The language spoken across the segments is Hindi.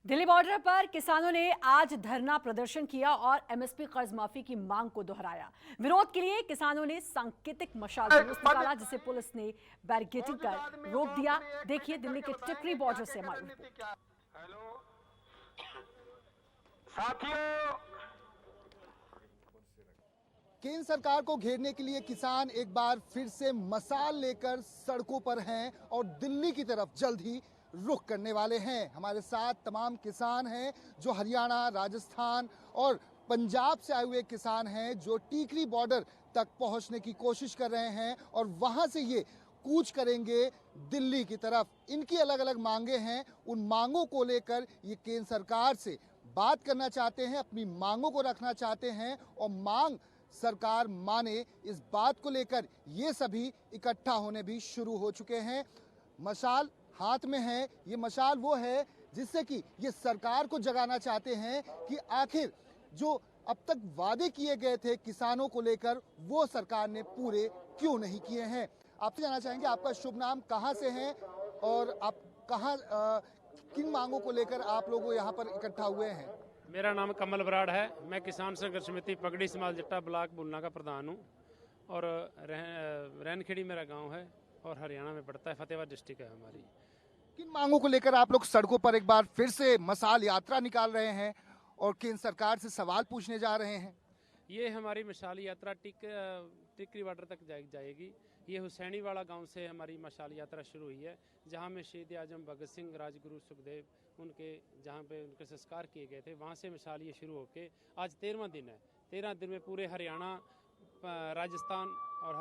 दिल्ली बॉर्डर पर किसानों ने आज धरना प्रदर्शन किया और एमएसपी कर्ज माफी की मांग को दोहराया। विरोध के लिए किसानों ने सांकेतिक मशाल जुलूस निकाला, जिसे पुलिस ने बैरिकेडिंग कर रोक दिया। देखिए दिल्ली के टिकरी बॉर्डर से हमारी रिपोर्ट। केंद्र सरकार को घेरने के लिए किसान एक बार फिर से मशाल लेकर सड़कों पर हैं और दिल्ली की तरफ जल्द ही रुख करने वाले हैं। हमारे साथ तमाम किसान हैं जो हरियाणा, राजस्थान और पंजाब से आए हुए किसान हैं जो टिकरी बॉर्डर तक पहुंचने की कोशिश कर रहे हैं और वहां से ये कूच करेंगे दिल्ली की तरफ। इनकी अलग अलग मांगे हैं, उन मांगों को लेकर ये केंद्र सरकार से बात करना चाहते हैं, अपनी मांगों को रखना चाहते हैं और मांग सरकार माने इस बात को लेकर ये सभी इकट्ठा होने भी शुरू हो चुके हैं। मशाल हाथ में है, ये मशाल वो है जिससे कि ये सरकार को जगाना चाहते हैं कि आखिर जो अब तक वादे किए गए थे किसानों को लेकर वो सरकार ने पूरे क्यों नहीं किए हैं। आपसे जानना चाहेंगे आपका शुभ नाम, कहाँ से हैं और आप कहाँ किन मांगों को लेकर आप लोग यहाँ पर इकट्ठा हुए हैं। मेरा नाम कमल बराड़ है। मैं किसान संघर्ष समिति पगड़ी समाल जट्टा ब्लॉक बुलना का प्रधान हूँ और रैनखेड़ी मेरा गांव है और हरियाणा में पड़ता है, फतेहाबाद डिस्ट्रिक्ट है हमारी। किन मांगों को लेकर आप लोग सड़कों पर एक बार फिर से मशाल यात्रा निकाल रहे हैं और केंद्र सरकार से सवाल पूछने जा रहे हैं। ये हमारी मशाल यात्रा टिकरी बॉर्डर तक जाएगी। ये हुसैनी वाला गांव से हमारी मशाल यात्रा शुरू हुई है, जहां में शहीद आजम भगत सिंह, राजगुरु सुखदेव उनके जहां पे उनके संस्कार किए गए थे, वहां से मशाल ये शुरू होके आज 13वां दिन है। 13 दिन में पूरे हरियाणा, राजस्थान और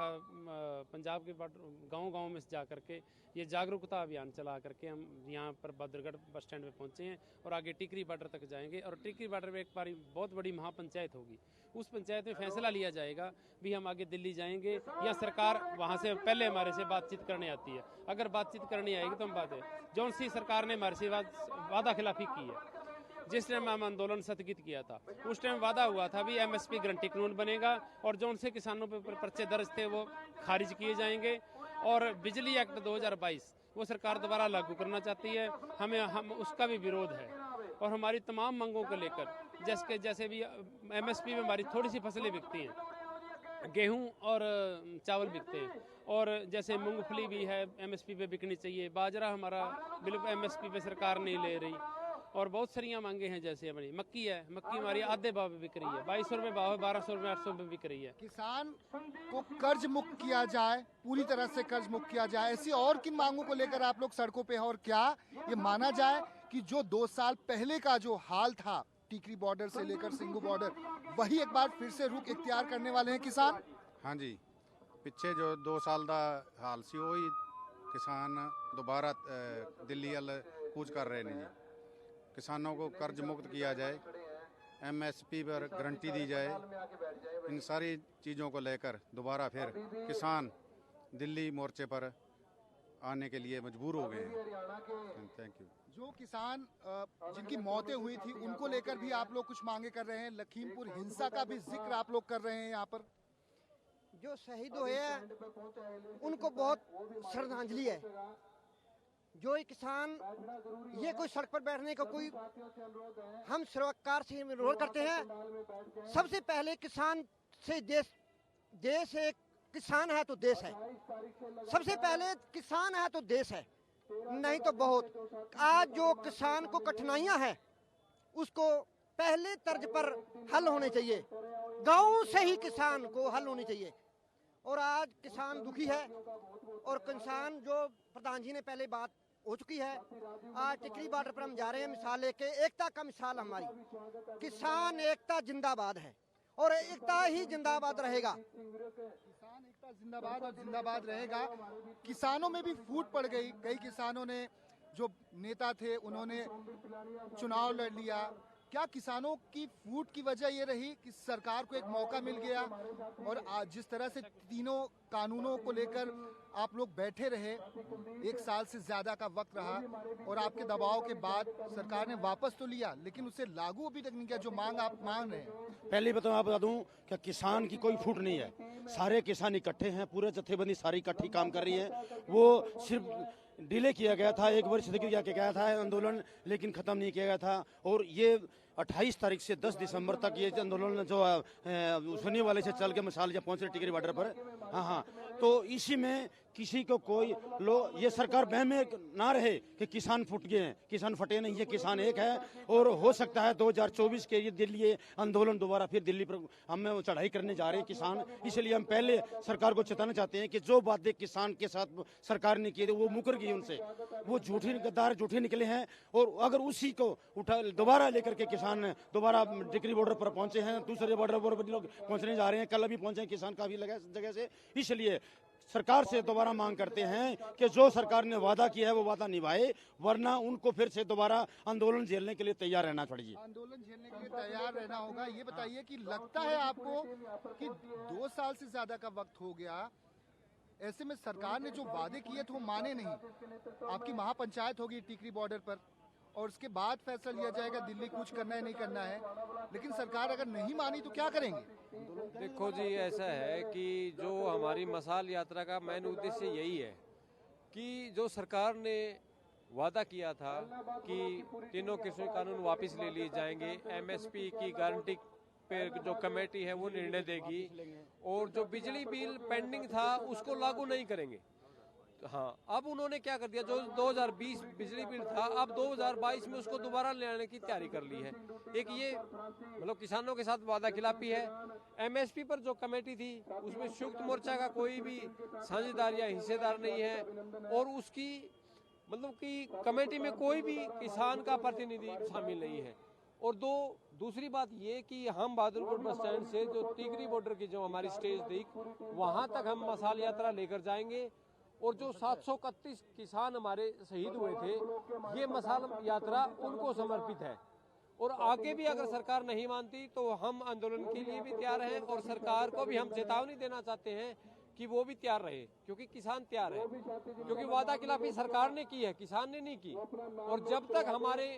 पंजाब के गांव-गांव में जा करके ये जागरूकता अभियान चला करके हम यहाँ पर बद्रगढ़ बस स्टैंड पे पहुँचे हैं और आगे टिकरी बॉर्डर तक जाएंगे। और टिकरी बॉर्डर में एक बार बहुत बड़ी महापंचायत होगी, उस पंचायत में फैसला लिया जाएगा भी हम आगे दिल्ली जाएंगे या सरकार वहाँ से पहले हमारे से बातचीत करने आती है। अगर बातचीत करनी आएगी तो हम बात है। जौन सी सरकार ने हमारे से वादा खिलाफी की है, जिस टाइम हम आंदोलन स्थगित किया था उस टाइम वादा हुआ था भी एमएसपी गारंटी कानून बनेगा और जो उनसे किसानों पर पर्चे दर्ज थे वो खारिज किए जाएंगे और बिजली एक्ट 2022 वो सरकार दोबारा लागू करना चाहती है। हम उसका भी विरोध है और हमारी तमाम मांगों को लेकर जैसे भी एमएसपी में हमारी थोड़ी सी फसलें बिकती हैं, गेहूं और चावल बिकते हैं और जैसे मूंगफली भी है एमएसपी पे बिकनी चाहिए, बाजरा हमारा बिल्कुल एमएसपी पे सरकार नहीं ले रही और बहुत सारी मांगे हैं। जैसे हमारी मक्की है, मक्की हमारी आधे भाव में बिक रही है, 2200 रुपये भाव है, 1200 रुपये 800 रुपये बिक रही है। किसान को कर्ज मुक्त किया जाए, पूरी तरह से कर्ज मुक्त किया जाए, ऐसी और किन मांगों को लेकर आप लोग सड़कों पे हैं और क्या ये माना जाए कि जो 2 साल पहले का जो हाल था टिकरी बॉर्डर से लेकर सिंघू बॉर्डर, वही एक बार फिर से रुख इख्तियार करने वाले हैं किसान। हाँ जी, पिछे जो 2 साल का हाल सी वही किसान दोबारा दिल्ली वाल कूच कर रहे हैं जी। किसानों को कर्ज मुक्त किया जाए, एमएसपी पर गारंटी दी जाए, इन सारी चीज़ों को लेकर दोबारा फिर किसान दिल्ली मोर्चे पर आने के लिए मजबूर हो गए हैं। Thank you. जो किसान जिनकी मौतें हुई थी उनको लेकर भी आप लोग कुछ मांगे कर रहे हैं। लखीमपुर हिंसा का भी जिक्र आप लोग कर रहे हैं। यहाँ पर जो शहीद हुए हैं उनको बहुत श्रद्धांजलि है। जो किसान ये कोई सड़क पर बैठने का कोई हम सरकार से विरोध करते हैं। सबसे पहले किसान से देश एक किसान है तो देश है। सबसे पहले किसान है तो देश है, नहीं तो बहुत। आज जो किसान को कठिनाइयां हैं उसको पहले तर्ज पर हल होने चाहिए, गांव से ही किसान को हल होनी चाहिए। और आज किसान दुखी है और किसान जो प्रधान जी ने पहले बात हो चुकी है, आज टिकरी बॉर्डर पर हम जा रहे हैं मिसाल लेके। एकता का मिसाल हमारी किसान एकता जिंदाबाद है और एकता ही जिंदाबाद रहेगा। किसान एकता जिंदाबाद और जिंदाबाद रहेगा। किसानों में भी फूट पड़ गई। कई किसानों ने, जो नेता थे उन्होंने चुनाव लड़ लिया। क्या किसानों की फूट की वजह ये रही कि सरकार को एक मौका मिल गया और आज जिस तरह से तीनों कानूनों को लेकर आप लोग बैठे रहे, 1 साल से ज्यादा का वक्त रहा और आपके दबाव के बाद सरकार ने वापस तो लिया लेकिन उसे लागू अभी तक नहीं किया जो मांग आप मांग रहे हैं। पहले बता दूं कि किसान की कोई फूट नहीं है, सारे किसान इकट्ठे हैं, पूरे जत्थेबंदी सारी इकट्ठी काम कर रही है। वो सिर्फ डिले किया गया था, 1 वर्ष तक किया गया था आंदोलन, लेकिन खत्म नहीं किया गया था। और ये 28 तारीख से 10 दिसंबर तक ये आंदोलन जो सुन्नी वाले से चल के मसाल जब पहुंचे टिकरी बॉर्डर पर। हाँ, तो इसी में किसी को कोई लोग, ये सरकार बहम में ना रहे कि किसान फूट गए हैं। किसान फटे नहीं है, किसान एक है। और हो सकता है 2024 के ये दिल्ली आंदोलन दोबारा फिर दिल्ली पर हम चढ़ाई करने जा रहे हैं किसान। इसलिए हम पहले सरकार को चेताना चाहते हैं कि जो बातें किसान के साथ सरकार ने की थी वो मुकर गई उनसे, वो झूठे गद्दार झूठे निकले हैं। और अगर उसी को उठा दोबारा लेकर के किसान दोबारा टिकरी बॉर्डर पर पहुंचे हैं, दूसरे बॉर्डर पर भी लोग पहुंचने जा रहे हैं, कल अभी पहुंचे हैं किसान काफी जगह से। इसलिए सरकार से दोबारा मांग करते हैं कि जो सरकार ने वादा किया है वो वादा निभाए, वरना उनको फिर से दोबारा आंदोलन झेलने के लिए तैयार रहना पड़ेगी। आंदोलन झेलने के लिए तैयार रहना होगा। ये बताइए कि लगता है आपको कि 2 साल से ज्यादा का वक्त हो गया, ऐसे में सरकार ने जो वादे किए थे वो माने नहीं। आपकी महापंचायत होगी टिकरी बॉर्डर पर और उसके बाद फैसला लिया जाएगा दिल्ली कूच करना है नहीं करना है, लेकिन सरकार अगर नहीं मानी तो क्या करेंगे? देखो जी, ऐसा है कि जो हमारी मसाल यात्रा का मेन उद्देश्य यही है कि जो सरकार ने वादा किया था कि तीनों कृषि कानून वापस ले लिए जाएंगे, एमएसपी की गारंटी पे जो कमेटी है वो निर्णय देगी, और जो बिजली बिल पेंडिंग था उसको लागू नहीं करेंगे। हाँ, अब उन्होंने क्या कर दिया, जो 2020 बिजली बिल था अब 2022 में उसको दोबारा ले आने की तैयारी कर ली है। एक ये मतलब किसानों के साथ वादा खिलाफी है। एमएसपी पर जो कमेटी थी उसमें संयुक्त मोर्चा का कोई भी साझेदार या हिस्सेदार नहीं है, और उसकी मतलब कि कमेटी में कोई भी किसान का प्रतिनिधि शामिल नहीं है। और दूसरी बात ये कि हम बहादुरपुर बस स्टैंड से जो टिकरी बॉर्डर की जो हमारी स्टेज थी वहाँ तक हम मसाल यात्रा लेकर जाएंगे, और जो 731 किसान हमारे शहीद हुए थे ये मसाल यात्रा उनको समर्पित है। और आगे भी अगर सरकार नहीं मानती तो हम आंदोलन के लिए भी तैयार हैं, और सरकार को भी हम चेतावनी देना चाहते हैं कि वो भी तैयार रहे, क्योंकि किसान तैयार है। क्योंकि वादा खिलाफी सरकार ने की है, किसान ने नहीं की। और जब तक हमारे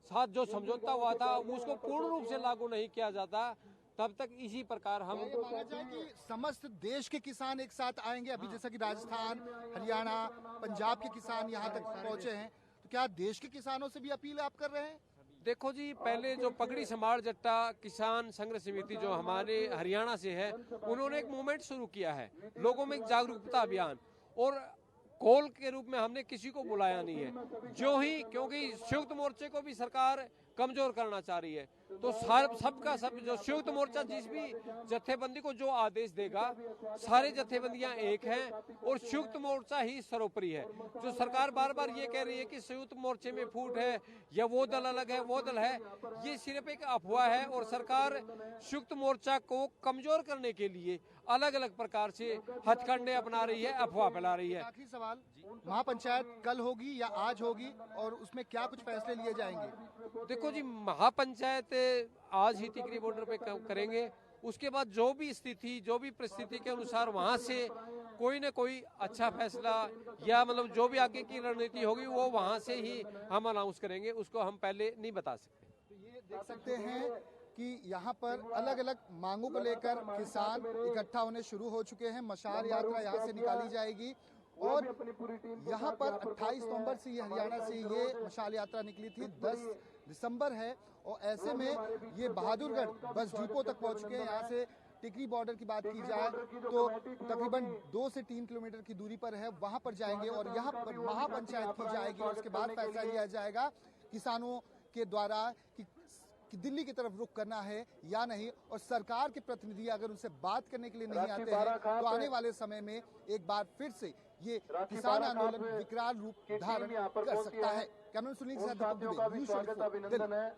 साथ जो समझौता हुआ था उसको पूर्ण रूप से लागू नहीं किया जाता तब तक इसी प्रकार हम ये माना जाए कि समस्त देश के किसान एक साथ आएंगे। अभी जैसा कि राजस्थान, हरियाणा, पंजाब के किसान यहाँ तक पहुंचे हैं, तो क्या देश के किसानों से भी अपील आप कर रहे हैं? देखो जी, पहले जो पगड़ी समार जट्टा किसान संघर्ष समिति जो हमारे हरियाणा से है उन्होंने एक मूवमेंट शुरू किया है, लोगों में जागरूकता अभियान, और कॉल के रूप में हमने किसी को बुलाया नहीं है। जो ही क्योंकि संयुक्त मोर्चे को भी सरकार कमजोर करना चाह रही है, तो सबका सब जो संयुक्त मोर्चा जिस भी जत्थेबंदी को जो आदेश देगा सारे जत्थेबंदियां एक हैं और संयुक्त मोर्चा ही सर्वोपरि है। जो सरकार बार बार ये कह रही है कि संयुक्त मोर्चे में फूट है या वो दल अलग है वो दल है, ये सिर्फ एक अफवाह है। और सरकार संयुक्त मोर्चा को कमजोर करने के लिए अलग अलग प्रकार से हथकंडे अपना रही है, अफवाह फैला रही है। आखिरी सवाल, महापंचायत कल होगी या आज होगी और उसमें क्या कुछ फैसले लिए जाएंगे? देखो जी, महापंचायत आज ही टिकरी बॉर्डर पे करेंगे, उसके बाद जो भी स्थिति जो भी परिस्थिति के अनुसार वहां से कोई न कोई अच्छा फैसला या मतलब जो भी आगे की रणनीति होगी वो वहां से ही हम अनाउंस करेंगे, उसको हम पहले नहीं बता सकते। तो ये देख सकते हैं कि यहाँ पर अलग अलग मांगों को लेकर किसान इकट्ठा होने शुरू हो चुके हैं। मशाल यात्रा यहाँ से निकाली जाएगी और यहाँ पर 28 नवंबर से ये हरियाणा से ये मशाल यात्रा निकली थी, 10 दिसंबर है और ऐसे में ये बहादुरगढ़ बस डिपो तक पहुँच चुके हैं। यहाँ से टिकरी बॉर्डर की बात की जाए तो तकरीबन 2 से 3 किलोमीटर की दूरी पर है, वहाँ पर जाएंगे और यहाँ पर महापंचायत की जाएगी और उसके बाद फैसला लिया जाएगा किसानों के द्वारा कि दिल्ली की तरफ रुख करना है या नहीं। और सरकार के प्रतिनिधि अगर उनसे बात करने के लिए नहीं आते हैं तो आने वाले समय में एक बार फिर से ये किसान आंदोलन विकराल रूप धारण कर सकता है। कैमरा सुनील के साथ दीपक दुबे, न्यूज़ 24 दिल्ली।